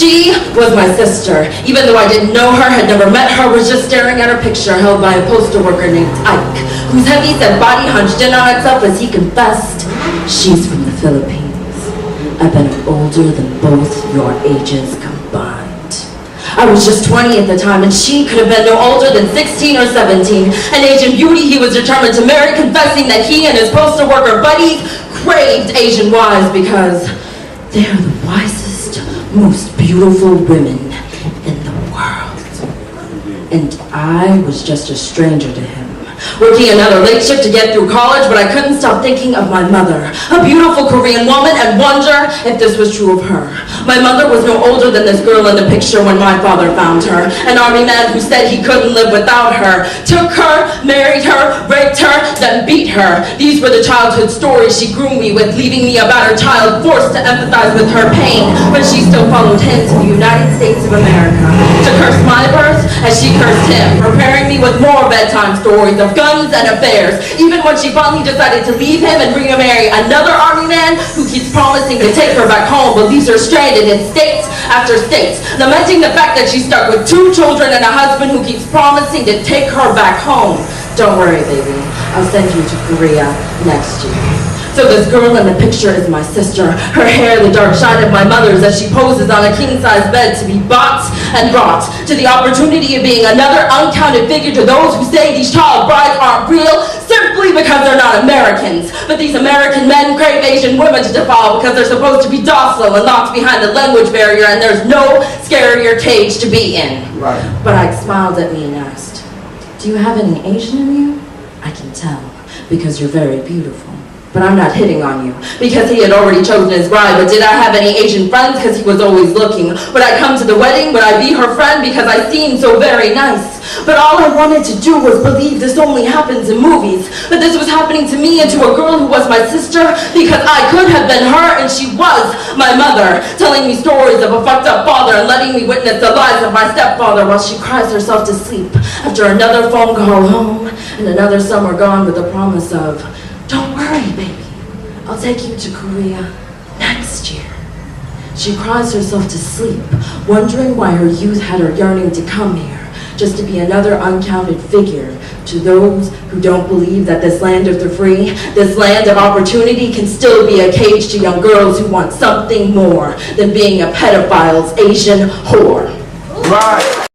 She was my sister. Even though I didn't know her, had never met her, was just staring at her picture held by a postal worker named Ike, whose heavy-set body hunched in on itself as he confessed, "She's from the Philippines. I bet I'm older than both your ages combined." I was just 20 at the time, and she could have been no older than 16 or 17. An Asian beauty he was determined to marry, confessing that he and his postal worker buddies craved Asian wives because they are the wisest, most beautiful women in the world. And I was just a stranger to him, working another late shift to get through college, but I couldn't stop thinking of my mother, a beautiful Korean woman, and wonder if this was true of her. My mother was no older than this girl in the picture when my father found her, an army man who said he couldn't live without her, took her, married her, raped her, then beat her. These were the childhood stories she grew me with, leaving me a battered child forced to empathize with her pain, but she still followed him to the United States of America, to curse my birth as she cursed him, preparing me with more bedtime stories of guns and affairs, even when she finally decided to leave him and remarry another army man who keeps promising to take her back home but leaves her stranded in state after state, lamenting the fact that she's stuck with 2 children and a husband who keeps promising to take her back home. Don't worry, baby. I'll send you to Korea next year. So this girl in the picture is my sister, her hair the dark shine of my mother's as she poses on a king-size bed to be bought and brought, to the opportunity of being another uncounted figure to those who say these child brides aren't real simply because they're not Americans. But these American men crave Asian women to defile because they're supposed to be docile and locked behind the language barrier, and there's no scarier cage to be in. Right. But Ike smiled at me and asked, "Do you have any Asian in you?" "I can tell, because you're very beautiful." But I'm not hitting on you, because he had already chosen his bride. But did I have any Asian friends? Because he was always looking. Would I come to the wedding? Would I be her friend? Because I seemed so very nice. But all I wanted to do was believe this only happens in movies. But this was happening to me and to a girl who was my sister, because I could have been her and she was my mother, telling me stories of a fucked up father and letting me witness the lies of my stepfather while she cries herself to sleep after another phone call home and another summer gone with the promise of, "Don't worry, baby, I'll take you to Korea next year." She cries herself to sleep, wondering why her youth had her yearning to come here, just to be another uncounted figure to those who don't believe that this land of the free, this land of opportunity, can still be a cage to young girls who want something more than being a pedophile's Asian whore. Right.